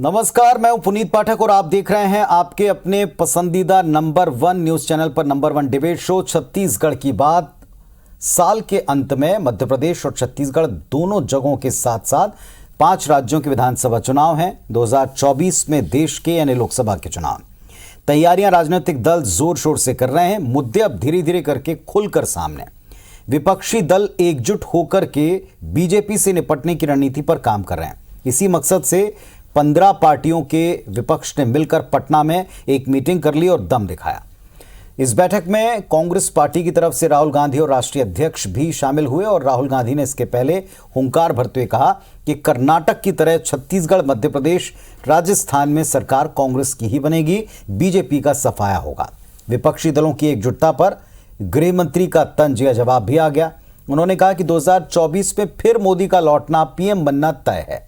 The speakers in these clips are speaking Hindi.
नमस्कार, मैं हूं पुनीत पाठक और आप देख रहे हैं आपके अपने पसंदीदा नंबर 1 न्यूज चैनल पर नंबर 1 डिबेट शो छत्तीसगढ़ की बात। साल के अंत में मध्य प्रदेश और छत्तीसगढ़ दोनों जगहों के साथ साथ 5 राज्यों के विधानसभा चुनाव हैं। 2024 में देश के यानी लोकसभा के चुनाव। तैयारियां राजनीतिक दल जोर शोर से कर रहे हैं। मुद्दे अब धीरे धीरे करके खुलकर सामने। विपक्षी दल एकजुट होकर के बीजेपी से निपटने की रणनीति पर काम कर रहे हैं। इसी मकसद से 15 पार्टियों के विपक्ष ने मिलकर पटना में एक मीटिंग कर ली और दम दिखाया। इस बैठक में कांग्रेस पार्टी की तरफ से राहुल गांधी और राष्ट्रीय अध्यक्ष भी शामिल हुए और राहुल गांधी ने इसके पहले हुंकार भरते हुए कहा कि कर्नाटक की तरह छत्तीसगढ़, मध्य प्रदेश, राजस्थान में सरकार कांग्रेस की ही बनेगी, बीजेपी का सफाया होगा। विपक्षी दलों की एकजुटता पर गृह मंत्री का तंज जवाब भी आ गया। उन्होंने कहा कि 2024 में फिर मोदी का लौटना, पीएम बनना तय है।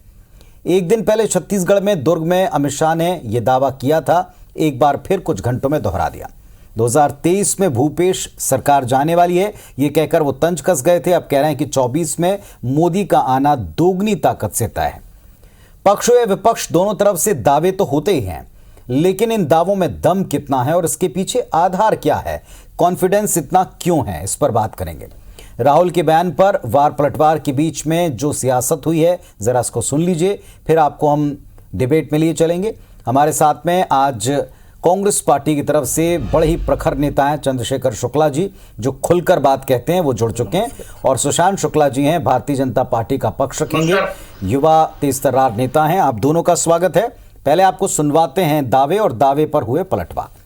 एक दिन पहले छत्तीसगढ़ में दुर्ग में अमित शाह ने यह दावा किया था, एक बार फिर कुछ घंटों में दोहरा दिया। 2023 में भूपेश सरकार जाने वाली है, यह कहकर वो तंज कस गए थे। अब कह रहे हैं कि 24 में मोदी का आना दोगुनी ताकत से तय है। पक्ष या विपक्ष दोनों तरफ से दावे तो होते ही हैं, लेकिन इन दावों में दम कितना है और इसके पीछे आधार क्या है, कॉन्फिडेंस इतना क्यों है, इस पर बात करेंगे। राहुल के बयान पर वार पलटवार के बीच में जो सियासत हुई है, जरा इसको सुन लीजिए, फिर आपको हम डिबेट में लिए चलेंगे। हमारे साथ में आज कांग्रेस पार्टी की तरफ से बड़े ही प्रखर नेता हैं चंद्रशेखर शुक्ला जी, जो खुलकर बात कहते हैं, वो जुड़ चुके हैं। और सुशांत शुक्ला जी हैं, भारतीय जनता पार्टी का पक्ष रखेंगे, युवा तेजतर्रार नेता हैं। आप दोनों का स्वागत है। पहले आपको सुनवाते हैं दावे और दावे पर हुए पलटवार।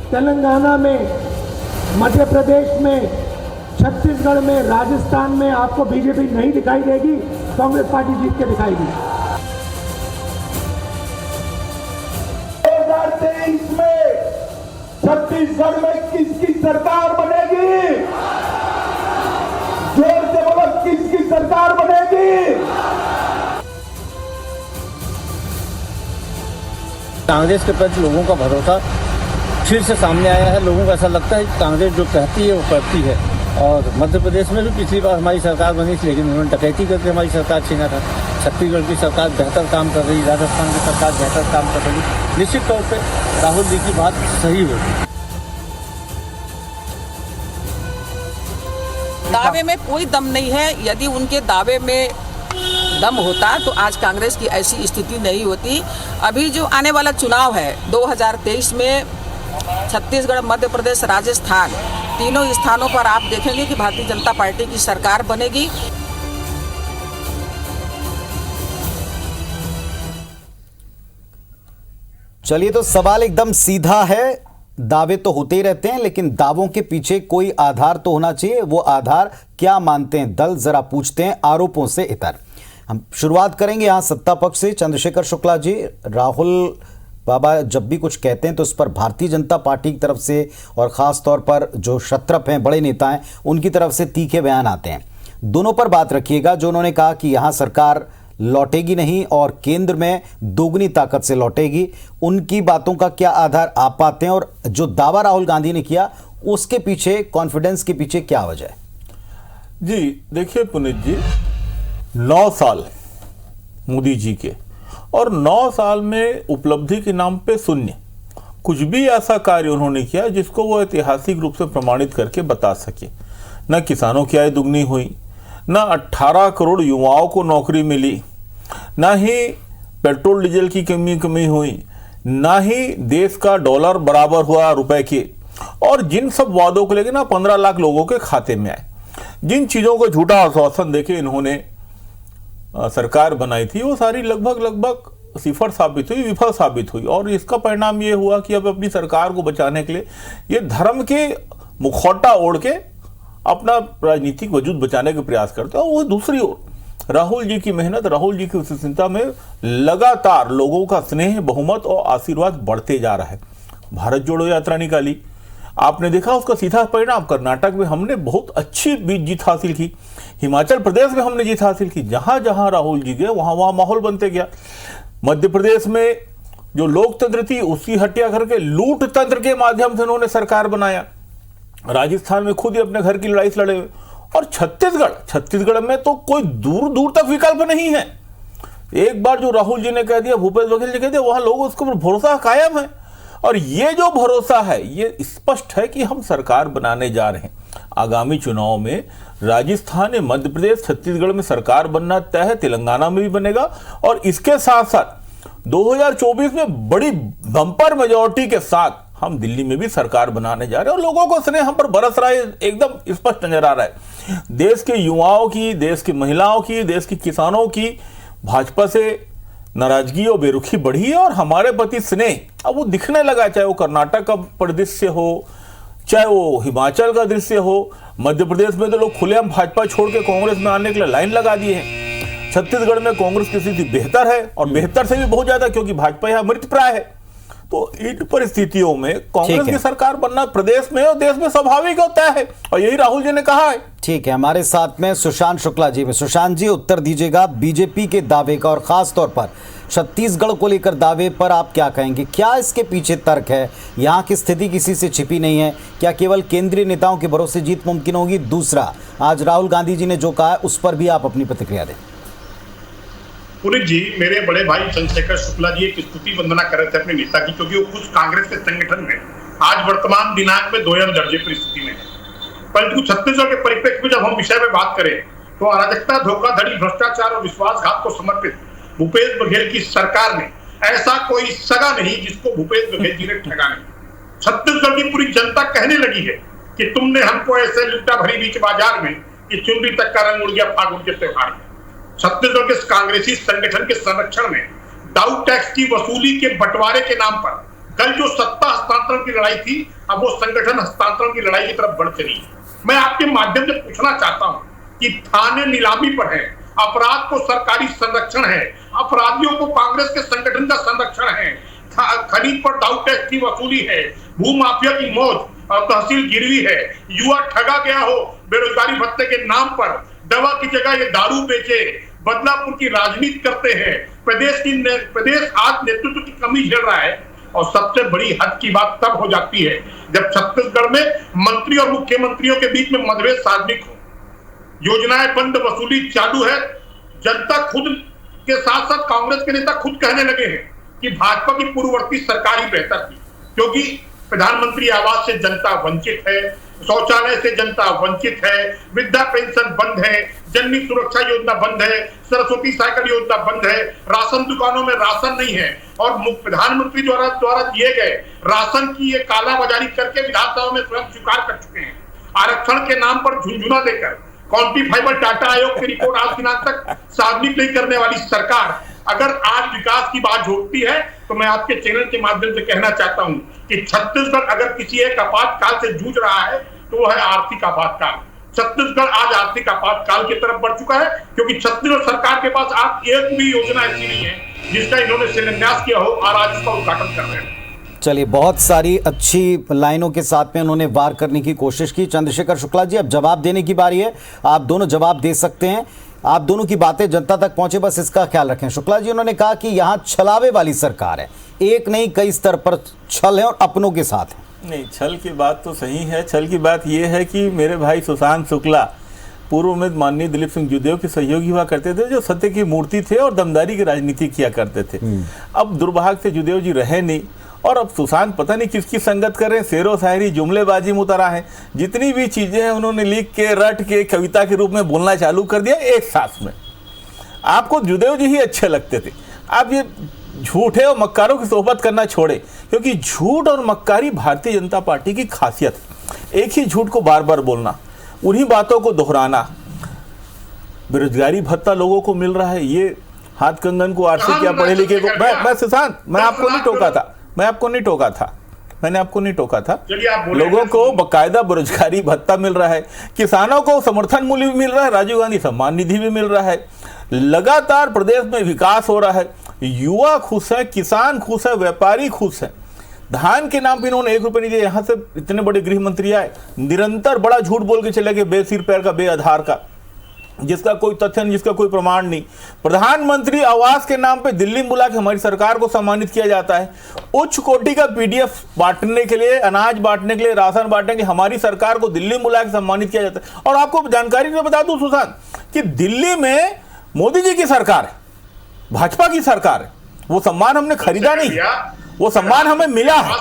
तेलंगाना में, मध्य प्रदेश में, छत्तीसगढ़ में, राजस्थान में आपको बीजेपी नहीं दिखाई देगी, कांग्रेस पार्टी जीत के दिखाएगी। 2023 में छत्तीसगढ़ में किसकी सरकार बनेगी? जोर से बोलो, किसकी सरकार बनेगी? कांग्रेस के प्रति लोगों का भरोसा फिर से सामने आया है। लोगों को ऐसा लगता है कि कांग्रेस जो कहती है वो करती है। और मध्य प्रदेश में भी पिछली बार हमारी सरकार बनी थी, लेकिन उन्होंने डकैती करके हमारी सरकार छीना था। छत्तीसगढ़ की सरकार बेहतर काम कर रही, राजस्थान की सरकार बेहतर काम कर रही। निश्चित तौर पे राहुल जी की बात सही होगी। दावे में कोई दम नहीं है। यदि उनके दावे में दम होता तो आज कांग्रेस की ऐसी स्थिति नहीं होती। अभी जो आने वाला चुनाव है 2023 में छत्तीसगढ़, मध्य प्रदेश, राजस्थान, तीनों स्थानों पर आप देखेंगे कि भारतीय जनता पार्टी की सरकार बनेगी। चलिए, तो सवाल एकदम सीधा है। दावे तो होते ही रहते हैं, लेकिन दावों के पीछे कोई आधार तो होना चाहिए। वो आधार क्या मानते हैं दल, जरा पूछते हैं आरोपों से इतर। हम शुरुआत करेंगे यहां सत्ता पक्ष से। चंद्रशेखर शुक्ला जी, राहुल बाबा जब भी कुछ कहते हैं तो उस पर भारतीय जनता पार्टी की तरफ से और ख़ास तौर पर जो क्षत्रप हैं, बड़े नेता हैं, उनकी तरफ से तीखे बयान आते हैं। दोनों पर बात रखिएगा। जो उन्होंने कहा कि यहाँ सरकार लौटेगी नहीं और केंद्र में दोगुनी ताकत से लौटेगी, उनकी बातों का क्या आधार आप पाते हैं? और जो दावा राहुल गांधी ने किया उसके पीछे, कॉन्फिडेंस के पीछे क्या वजह है? जी देखिए पुनीत जी, 9 साल मोदी जी के, और 9 साल में उपलब्धि के नाम पे शून्य। कुछ भी ऐसा कार्य उन्होंने किया जिसको वो ऐतिहासिक रूप से प्रमाणित करके बता सके। न किसानों की आय दुगनी हुई, न 18 करोड़ युवाओं को नौकरी मिली, न ही पेट्रोल डीजल की कमी हुई, न ही देश का डॉलर बराबर हुआ रुपए के। और जिन सब वादों को लेकर ना 15 लाख लोगों के खाते में आए, जिन चीजों को झूठा आश्वासन देके इन्होंने सरकार बनाई थी, वो सारी लगभग सिफर साबित हुई, विफल साबित हुई। और इसका परिणाम ये हुआ कि अब अपनी सरकार को बचाने के लिए ये धर्म के मुखौटा ओढ़ के अपना राजनीतिक वजूद बचाने के प्रयास करते हैं। और वो दूसरी ओर राहुल जी की मेहनत, राहुल जी की विश्वसनीयता में लगातार लोगों का स्नेह, बहुमत और आशीर्वाद बढ़ते जा रहा है। भारत जोड़ो यात्रा निकाली, आपने देखा उसका सीधा परिणाम। कर्नाटक में हमने बहुत अच्छी जीत हासिल की, हिमाचल प्रदेश में हमने जीत हासिल की। जहां जहां राहुल जी गए वहां वहां माहौल बनते गया। मध्य प्रदेश में जो लोकतंत्र थी उसकी हत्या करके लूट तंत्र के माध्यम से उन्होंने सरकार बनाया। राजस्थान में खुद ही अपने घर की लड़ाई से लड़े हुए, और छत्तीसगढ़ में तो कोई दूर दूर तक विकल्प नहीं है। एक बार जो राहुल जी ने कह दिया, भूपेश बघेल जी कह दिया, वहां लोगों उसके ऊपर भरोसा कायम है। और ये जो भरोसा है ये स्पष्ट है कि हम सरकार बनाने जा रहे हैं। आगामी चुनाव में राजस्थान, मध्य प्रदेश, छत्तीसगढ़ में सरकार बनना तय है, तेलंगाना में भी बनेगा, और इसके साथ साथ 2024 में बड़ी बम्पर मेजॉरिटी के साथ हम दिल्ली में भी सरकार बनाने जा रहे हैं। और लोगों को स्नेह हम पर बरस रहा है, एकदम स्पष्ट नजर आ रहा है। देश के युवाओं की, देश की महिलाओं की, देश के किसानों की भाजपा से नाराजगी और बेरुखी बढ़ी है, और हमारे प्रति स्नेह अब वो दिखने लगा, चाहे वो कर्नाटक का परिदृश्य हो, चाहे वो हिमाचल का दृश्य हो। मध्य प्रदेश में तो लोग खुलेआम भाजपा छोड़ के कांग्रेस में आने के लिए लाइन लगा दिए हैं। छत्तीसगढ़ में कांग्रेस की स्थिति बेहतर है, और बेहतर से भी बहुत ज्यादा, क्योंकि भाजपा यहाँ मृत प्राय है। तो इन परिस्थितियों में कांग्रेस की सरकार बनना प्रदेश में और देश में स्वाभाविक होता है, और यही राहुल जी ने कहा है। ठीक है, हमारे साथ में सुशांत शुक्ला जी में। सुशांत जी, उत्तर दीजिएगा बीजेपी के दावे का, और खास तौर पर छत्तीसगढ़ को लेकर दावे पर आप क्या कहेंगे? क्या इसके पीछे तर्क है? यहाँ की स्थिति किसी से छिपी नहीं है, क्या केवल केंद्रीय नेताओं के भरोसे जीत मुमकिन होगी? दूसरा, आज राहुल गांधी जी ने जो कहा है उस पर भी आप अपनी प्रतिक्रिया दें। पुनीत जी, मेरे बड़े भाई चंद्रशेखर शुक्ला जी एक स्तुति वंदना कर रहे थे अपने नेता की, क्योंकि वो खुद कांग्रेस के संगठन में आज वर्तमान दिनांक में 2 दर्जे परिस्थिति में है। परंतु छत्तीसगढ़ के परिप्रेक्ष्य में जब हम विषय में बात करें तो अराजकता, धोखाधड़ी, भ्रष्टाचार और विश्वासघात को समर्पित भूपेश बघेल की सरकार में ऐसा कोई सगा नहीं जिसको भूपेश बघेल जी ने ठगा नहीं। छत्तीसगढ़ की पूरी जनता कहने लगी है कि तुमने हमको ऐसे लुटा भरी बीच बाजार में कि चुनरी तक का रंग उड़ गया फागुन के त्योहार में। छत्तीसगढ़ के कांग्रेसी संगठन के संरक्षण में दाऊ टैक्स की वसूली के बंटवारे के नाम पर कल जो सत्ता हस्तांतरण की लड़ाई थी, अब वो संगठन हस्तांतरण की लड़ाई की तरफ बढ़ चली है। मैं आपके माध्यम से पूछना चाहता हूं कि थाने नीलामी पर है, अपराध को सरकारी संरक्षण है, अपराधियों को कांग्रेस के संगठन का संरक्षण है, खरीद पर दाऊ टैक्स की वसूली है, भू माफिया की मौज और तहसील गिरवी है, युवा ठगा गया हो बेरोजगारी भत्ते के नाम पर, दवा की जगह ये दारू बेचे, बदलापुर की राजनीति करते हैं, प्रदेश आज नेतृत्व की कमी झेल रहा है। और सबसे बड़ी हद की बात तब हो जाती है जब छत्तीसगढ़ में मंत्री और मुख्यमंत्रियों के बीच में मतभेद सार्वजनिक हो, योजनाएं बंद, वसूली चालू है। जनता खुद के साथ साथ कांग्रेस के नेता खुद कहने लगे हैं कि भाजपा की पूर्ववर्ती सरकार ही बेहतर थी, क्योंकि प्रधानमंत्री आवास से जनता वंचित है, शौचालय से जनता वंचित है, वृद्धा पेंशन बंद है, जननी सुरक्षा योजना बंद है, सरस्वती साइकिल योजना बंद है, राशन दुकानों में राशन नहीं है, और प्रधानमंत्री द्वारा दिए गए राशन की ये कालाबाजारी करके विधानसभा में स्वयं स्वीकार कर चुके हैं। आरक्षण के नाम पर झुंझुना देकर क्वांटिफाइबल डाटा आयोग की रिपोर्ट आज दिनांक तक सार्वजनिक नहीं करने वाली सरकार अगर आज विकास की बात जोड़ती है, तो मैं आपके चैनल के माध्यम से कहना चाहता हूं कि छत्तीसगढ़ अगर किसी एक आपातकाल से जूझ रहा है तो वो है आर्थिक आपातकाल। छत्तीसगढ़ आज आर्थिक आपातकाल की तरफ बढ़ चुका है, क्योंकि छत्तीसगढ़ सरकार के पास आज एक भी योजना ऐसी नहीं है जिसका इन्होंने शिलान्यास किया हो और आज इसका उद्घाटन कर रहे हैं। चलिए, बहुत सारी अच्छी लाइनों के साथ में उन्होंने वार करने की कोशिश की। चंद्रशेखर शुक्ला जी, अब जवाब देने की बारी है, आप दोनों जवाब दे सकते हैं। आप दोनों की बातें जनता तक पहुंचे, बस इसका ख्याल रखें। शुक्ला जी, उन्होंने कहा कि यहाँ छलावे वाली सरकार है, एक नहीं कई स्तर पर छल है और अपनों के साथ है। नहीं, छल की बात तो सही है। छल की बात यह है कि मेरे भाई सुशांत शुक्ला पूर्व में माननीय दिलीप सिंह जूदेव के सहयोगी हुआ करते थे, जो सत्य की मूर्ति थे और दमदारी की राजनीति किया करते थे। अब दुर्भाग्य से जूदेव जी रहे नहीं, और अब सुशांत पता नहीं किसकी संगत कर रहे हैं, शेरो शायरी जुमलेबाजी में उतरा है। जितनी भी चीजें हैं उन्होंने लिख के रट के कविता के रूप में बोलना चालू कर दिया एक सांस में। आपको जूदेव जी ही अच्छे लगते थे, आप ये झूठे और मक्कारों की सोहबत करना छोड़े, क्योंकि झूठ और मक्कारी भारतीय जनता पार्टी की खासियत है। एक ही झूठ को बार बार बोलना, उन्हीं बातों को दोहराना। बेरोजगारी भत्ता लोगों को मिल रहा है, ये हाथ कंगन को आरसी किया पढ़े लिखे को। मैं सुशांत, मैं आपको नहीं टोका था, मैंने आपको नहीं टोका था। लोगों को बकायदा बेरोजगारी भत्ता मिल रहा है, किसानों को समर्थन मूल्य भी मिल रहा है, राजीव गांधी सम्मान निधि भी मिल रहा है, लगातार प्रदेश में विकास हो रहा है, युवा खुश है, किसान खुश है, व्यापारी खुश है। धान के नाम पे इन्होंने 1 रुपये नहीं दिया। यहां से इतने बड़े गृह मंत्री आए, निरंतर बड़ा झूठ बोल के चले गए, बेसिर पैर का, बेआधार का। जिसका कोई तथ्य नहीं, जिसका कोई प्रमाण नहीं। प्रधानमंत्री आवास के नाम पे दिल्ली में बुला के हमारी सरकार को सम्मानित किया जाता है। उच्च कोटि का पीडीएफ बांटने के लिए, अनाज बांटने के लिए, राशन बांटने के लिए हमारी सरकार को दिल्ली में बुला के सम्मानित किया जाता है। और आपको जानकारी में बता दूं सुशांत कि दिल्ली में मोदी जी की सरकार है, भाजपा की सरकार है। वो सम्मान हमने खरीदा नहीं, वो सम्मान हमें मिला है,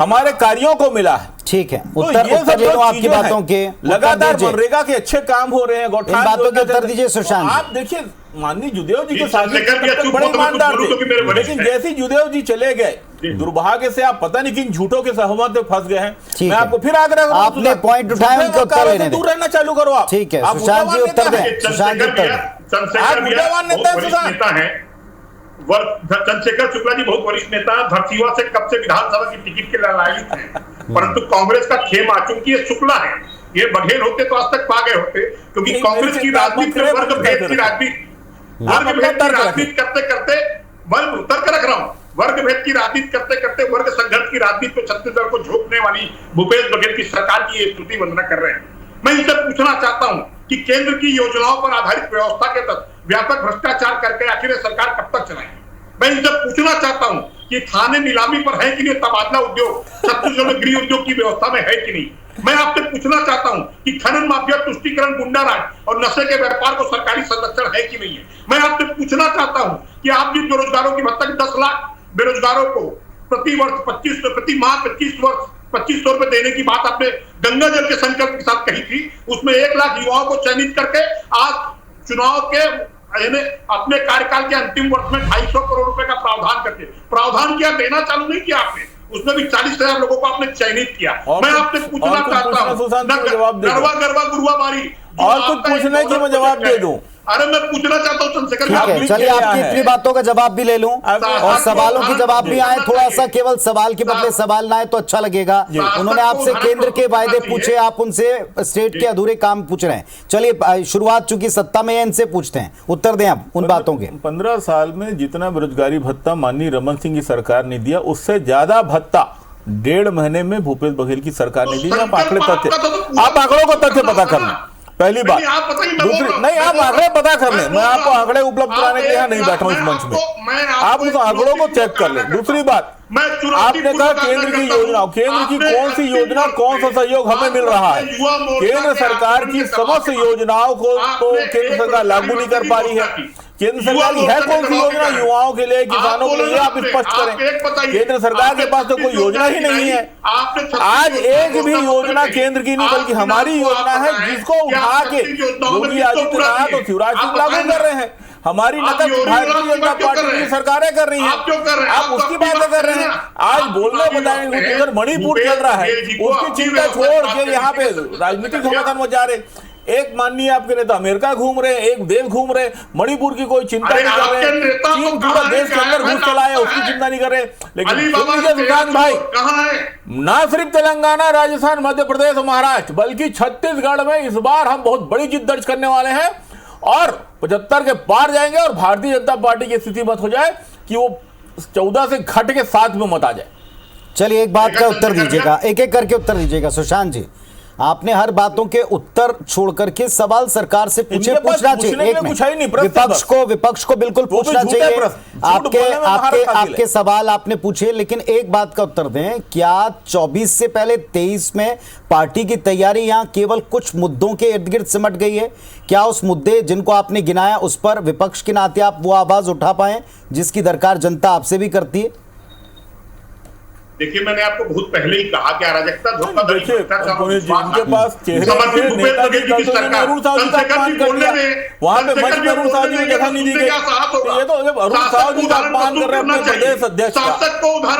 हमारे कार्यों को मिला है। ठीक है, तो उत्तर ये सब ले लो जो आपकी चीजें बातों हैं, के। लगातार मनरेगा के अच्छे काम हो रहे हैं, इन बातों के उत्तर दीजिए सुशांत जी। आप देखिए माननीय जुदेव जी के चंद्रशेखर साथ भी चुप बड़े हो तो ईमानदार कुछ बोलूं क्योंकि मेरे थे, वरिष्ठ लेकिन हैं। जैसे जुदेव जी चले गए, दुर्भाग्य से आप पता नहीं किन झूठों के सहमत में फंस गए हैं। ठीक मैं है। आपको फिर आग्रह करूं, आपने पॉइंट उठाए, उनके उत्तर लेने दें। दूर रहना चालू करो आप। ठीक है, आप सुशांत जी मुद्दावान उत्तर नेता दें। हैं। सुशांत जी उत्तर दें। चंद्रशेखर भैया मुद्दावान नेता बहुत हैं, वरिष्ठ सुशांत। नेता हैं। चंद्रशेखर शुक्ला जी बहुत वरिष्ठ नेता, धरसीवा से कब से विधानसभा की टिकट के लालायित हैं, परंतु कांग्रेस का खेम आ चूंकि ये शुक्ला है, ये बघेल होते तो आज तक पा गए होते, क्योंकि कांग्रेस की राजनीति में वर्ग भेद की राजनीति करते करते वर्ग तर्क रख रहा हूं, वर्ग भेद की राजनीति करते करते वर्ग संघर्ष की राजनीति को छत्तीसगढ़ को झोंकने वाली भूपेश बघेल की सरकार की ये स्तुति वंदना कर रहे हैं। मैं इनसे पूछना चाहता हूं कि केंद्र की योजनाओं पर आधारित व्यवस्था के तहत व्यापक भ्रष्टाचार करके आखिर सरकार कब तक चलाएगी? मैं इनसे पूछना चाहता हूं कि थाने नीलामी पर है कि नहीं तबादला उद्योग छत्तीसगढ़ में गृह उद्योग की व्यवस्था में है कि नहीं? मैं आपसे पूछना चाहता हूं कि खनन माफिया, तुष्टीकरण, गुंडाराज और नशे के व्यापार को सरकारी संरक्षण है कि नहीं है? मैं आपसे पूछना चाहता हूं कि आप जिन बेरोजगारों की भत्ता 10 लाख बेरोजगारों को प्रति वर्ष 2500 रुपए देने की बात आपने गंगा जल के संकल्प के साथ कही थी, उसमें 1 लाख युवाओं को चयनित करके आज चुनाव के अपने कार्यकाल के अंतिम वर्ष में 250 करोड़ रुपए का प्रावधान किया, देना चालू नहीं किया आपने, उसमें भी 40,000 लोगों को आपने चयनित किया। मैं आपसे पूछना चाहता हूँ, गरबा गुरुआ मारी और कुछ पूछने की मैं जवाब दे दूं। अरे मैं पूछना चाहता हूँ चंद्रशेखर, ठीक है, चलिए आपकी इतनी बातों का जवाब भी ले लूं और सवालों के जवाब भी आए। थोड़ा सा केवल सवाल के बदले सवाल ना आए तो अच्छा लगेगा। उन्होंने आपसे केंद्र के वायदे पूछे, आप उनसे स्टेट के अधूरे काम पूछ रहे हैं। चलिए शुरुआत चूंकि सत्ता में है, इनसे पूछते हैं, उत्तर दें आप उन बातों के। 15 साल में जितना बेरोजगारी भत्ता माननीय रमन सिंह की सरकार ने दिया, उससे ज्यादा भत्ता 1.5 महीने में भूपेश बघेल की सरकार ने दी। आप आंकड़ों को तथ्य पता कर लें, पहली बात। दूसरी, नहीं, आप आंकड़े पता कर लें, मैं आपको आंकड़े उपलब्ध कराने के लिए यहाँ नहीं बैठा हूं इस मंच में, आप उस आंकड़ों को चेक कर लें। दूसरी बात, आपने कहा केंद्र की योजना, केंद्र की कौन सी योजना, कौन सा सहयोग हमें मिल रहा है? केंद्र सरकार की समस्त योजनाओं को तो केंद्र सरकार लागू नहीं कर पा रही है। केंद्र सरकार की है कौन सी योजना युवाओं के लिए, किसानों के लिए? आप स्पष्ट करें। केंद्र सरकार के पास तो कोई योजना ही नहीं है। आज एक भी योजना केंद्र की नहीं बल्कि हमारी योजना है, जिसको उठा के योगी आदित्यनाथ और शिवराज सिंह लागू कर रहे हैं। हमारी नकल भारतीय जनता पार्टी की सरकारें कर रही हैं, आप उसकी बातें कर रहे हैं। आज बोलने बताएंगे उधर मणिपुर चल रहा है, उसकी चिंता छोड़ के यहाँ पे राजनीतिक समाधान मचा रहे। एक माननीय आपके नेता अमेरिका घूम रहे हैं, एक देश घूम रहे, मणिपुर की कोई चिंता नहीं कर रहे, चीन पूरा देश के अंदर घुस चला है, उसकी चिंता नहीं कर रहे। लेकिन सुशांत भाई, ना सिर्फ तेलंगाना, राजस्थान, मध्य प्रदेश और महाराष्ट्र बल्कि छत्तीसगढ़ में इस बार हम बहुत बड़ी जीत दर्ज करने वाले हैं और 75 के पार जाएंगे और भारतीय जनता पार्टी की स्थिति मत हो जाए कि वो 14 से घट के 7 में मत आ जाए। चलिए एक बात का उत्तर दीजिएगा, एक एक करके उत्तर दीजिएगा। सुशांत जी, आपने हर बातों के उत्तर छोड़ करके सवाल सरकार से पूछे, पूछना चाहिए। विपक्ष को बिल्कुल पूछना चाहिए। आपके सवाल आपने पूछे, लेकिन एक बात का उत्तर दें, क्या 24 से पहले 23 में पार्टी की तैयारी यहां केवल कुछ मुद्दों के इर्द गिर्द सिमट गई है? क्या उस मुद्दे जिनको आपने गिनाया उस पर विपक्ष के नाते आप वो आवाज उठा पाए जिसकी दरकार जनता आपसे भी करती है? देखिए, मैंने आपको बहुत पहले ही कहा कि अराजकता, धोखाधड़ी, जिनके पास चेहरे थे, नेताजी का तो अरुण साहू जी का अपमान कर दिया, वहां पे मंच में अरुण साहू जी को जगह नहीं दी गई। ये तो जब अरुण साहू जी का अपमान कर रहे हैं अपने प्रदेश अध्यक्ष का,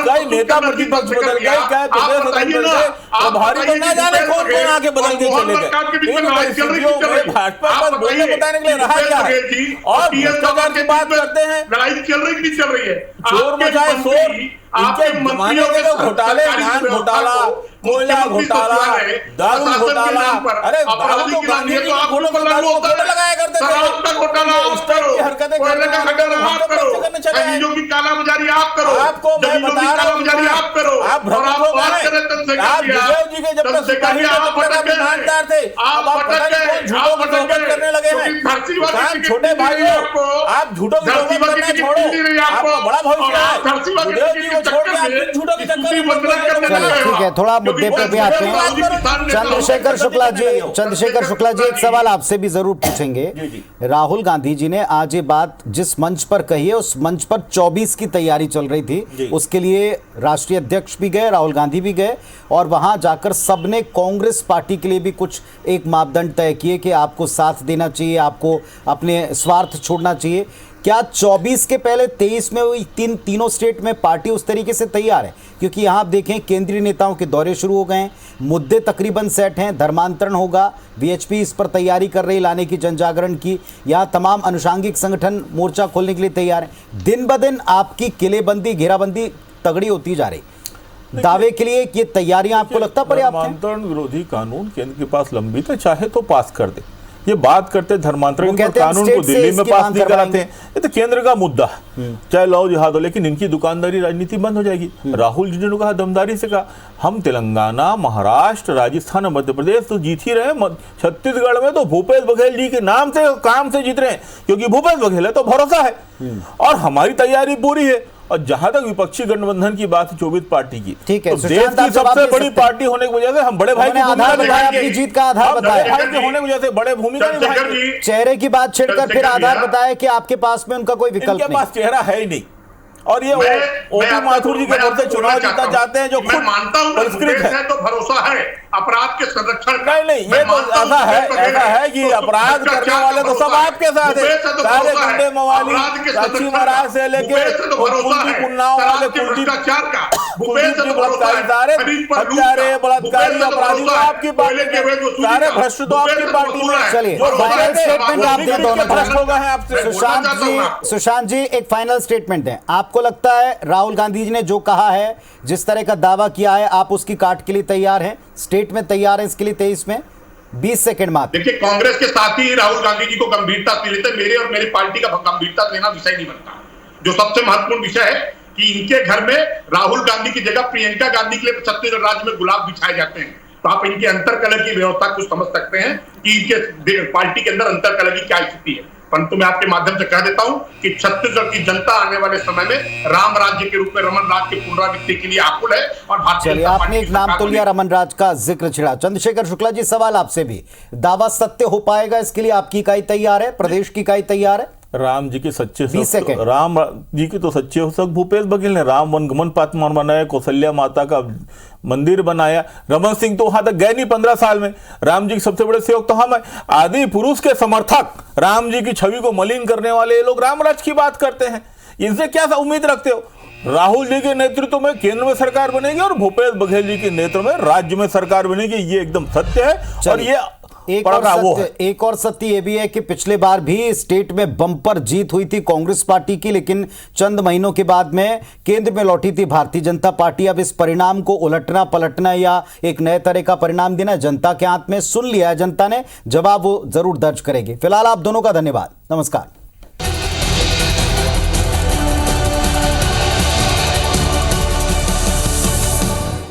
कई नेता प्रतिपक्ष बदल गए, क्या प्रदेश अध्यक्ष बदले, प्रभारी तो ना जाने कौन कौन आके बदल के चले गए। इन परिस्थितियों में भाजपा पर बोलने बताने के लिए रहा क्या है? और भ्रष्टाचार की बात करते हैं, लड़ाई चल रही नहीं चल रही है, चोर मचाए शोर, इनके जमाने के जो घोटाले, धान घोटाला, कोयला घोटाला, दारू घोटाला, अरे दारू तो गांधी जी फोटो लगाया करते थे, हरकतें करने जगह है। जमीनों की कालाबाजारी आप करो, आपको मैं जमीनों बता की रहा हूं, कालाबाजारी आप करो, आप और आप भ्रमित बात हो करें गए। आप विजय जी के जब तक सिपाही थे तब तक आप ईमानदार थे, अब आप पता नहीं कौन झूठों की सोहबत करने लगे हैं। किसान छोटे भाइयों, आप झूठों की सोहबत करना छोड़ो, आपका बड़ा भविष्य है। विजय जी को छोड़ के आप किन झूठों के चक्कर में पड़ रहे हो? चलो ठीक है, थोड़ा मुद्दे पे भी आते हैं। चंद्रशेखर शुक्ला जी एक सवाल आपसे भी जरूर पूछेंगे। राहुल गांधी जी ने आज ये बात जिस मंच पर कही है, उस मंच पर 24 की तैयारी चल रही थी, उसके लिए राष्ट्रीय अध्यक्ष भी गए, राहुल गांधी भी गए, और वहां जाकर सबने कांग्रेस पार्टी के लिए भी कुछ एक मापदंड तय किए कि आपको साथ देना चाहिए, आपको अपने स्वार्थ छोड़ना चाहिए। क्या 24 के पहले 23 में वही तीनों स्टेट में पार्टी उस तरीके से तैयार है? क्योंकि यहाँ आप देखें केंद्रीय नेताओं के दौरे शुरू हो गए हैं, मुद्दे तकरीबन सेट हैं, धर्मांतरण होगा, वीएचपी इस पर तैयारी कर रही लाने की, जनजागरण की, यहाँ तमाम अनुषांगिक संगठन मोर्चा खोलने के लिए तैयार हैं। दिन ब दिन आपकी किलेबंदी, घेराबंदी तगड़ी होती जा रही, दावे के लिए ये तैयारियां आपको लगता पर्याप्त है? धर्मांतरण विरोधी कानून केंद्र के पास लंबित है, चाहे तो पास कर दे। ये बात करते धर्मांतरण के कानून को दिल्ली में पास नहीं कराते हैं, ये तो केंद्र का मुद्दा है, चाहे लाओ जिहाद हो, लेकिन इनकी दुकानदारी राजनीति बंद हो जाएगी। राहुल जी ने कहा, दमदारी से कहा, हम तेलंगाना, महाराष्ट्र, राजस्थान और मध्य प्रदेश तो जीत ही रहे, छत्तीसगढ़ में तो भूपेश बघेल जी के नाम से, काम से जीत रहे हैं, क्योंकि भूपेश बघेल है तो भरोसा है, और हमारी तैयारी पूरी है। और जहां तक विपक्षी गठबंधन की बात है 24 पार्टी की, ठीक है, तो देश की सबसे बड़ी पार्टी होने की वजह से हम बड़े भाई की आधार बताया, अपनी जीत का आधार बताया, भाई के होने की वजह से बड़े भूमिका निभाएंगे। चेहरे की बात छेड़कर फिर आधार बताया कि आपके पास में उनका कोई विकल्प नहीं, इनके पास चेहरा है ही नहीं। और ये ओपी माथुर जी के घर से चुनाव जीतना चाहते हैं, जो खुद मानता हूं परिष्कृत है, तो भरोसा है अपराध के संरक्षण का। नहीं, ये तो ऐसा है कि अपराध करने वाले तो सब आपके साथ है, सारे गुंडे मवाली, साक्षी महाराज से लेके कुलदीप उन्नाव वाले, कुलदीप बलात्कारी, सारे हत्यारे, बलात्कारी, अपराधी तो आपकी पार्टी के, सारे भ्रष्ट तो आपकी पार्टी में। चलिए फाइनल स्टेटमेंट आप दें दोनों भ्रष्ट हो गए हैं आपसे। सुशांत जी एक फाइनल स्टेटमेंट दें। आपको लगता है राहुल गांधी जी ने जो कहा है, जिस तरह का दावा किया है, आप उसकी काट के लिए तैयार हैं, स्टेट में तैयार है इसके लिए 23 में? 20 सेकंड मात्र। देखिए, कांग्रेस के साथ ही राहुल गांधी जी को गंभीरता से लेते, मेरे और मेरी पार्टी का गंभीरता लेना विषय नहीं बनता। जो सबसे महत्वपूर्ण विषय है कि इनके घर में राहुल गांधी की जगह प्रियंका गांधी के लिए छत्तीसगढ़ राज्य में गुलाब बिछाए जाते हैं, तो आप इनके अंतरकलह की व्यवस्था कुछ समझ सकते हैं कि इनके पार्टी के अंदर अंतरकलह की क्या स्थिति है। परंतु मैं आपके माध्यम से कह देता हूं कि छत्तीसगढ़ की जनता आने वाले समय में राम राज्य के रूप में रमन राज की पुनरावृत्ति के लिए आकुल है। और भारतीय आपने एक नाम तो लिया, रमन राज का जिक्र छिड़ा। चंद्रशेखर शुक्ला जी सवाल आपसे भी, दावा सत्य हो पाएगा इसके लिए आपकी इकाई तैयार है, प्रदेश की इकाई तैयार है? राम जी के सच्चे राम जी के तो सच्चे हो भूपेश बघेल ने राम वनगमन पातमान बनाया, कौशल्या माता का मंदिर बनाया, रमन सिंह तो वहां तक गए नहीं 15 साल में। राम जी के सबसे बड़े सेवक तो हम है, आदि पुरुष के समर्थक, राम जी की छवि को मलिन करने वाले ये लोग रामराज की बात करते हैं। इनसे क्या उम्मीद रखते हो? राहुल जी के नेतृत्व में केंद्र में सरकार बनेगी और भूपेश बघेल जी के नेतृत्व में राज्य में सरकार बनेगी, ये एकदम सत्य है। और ये एक और सत्य यह भी है कि पिछले बार भी स्टेट में बम्पर जीत हुई थी कांग्रेस पार्टी की, लेकिन चंद महीनों के बाद में केंद्र में लौटी थी भारतीय जनता पार्टी। अब इस परिणाम को उलटना पलटना या एक नए तरह का परिणाम देना जनता के हाथ में, सुन लिया है जनता ने, जवाब वो जरूर दर्ज करेगी। फिलहाल आप दोनों का धन्यवाद, नमस्कार।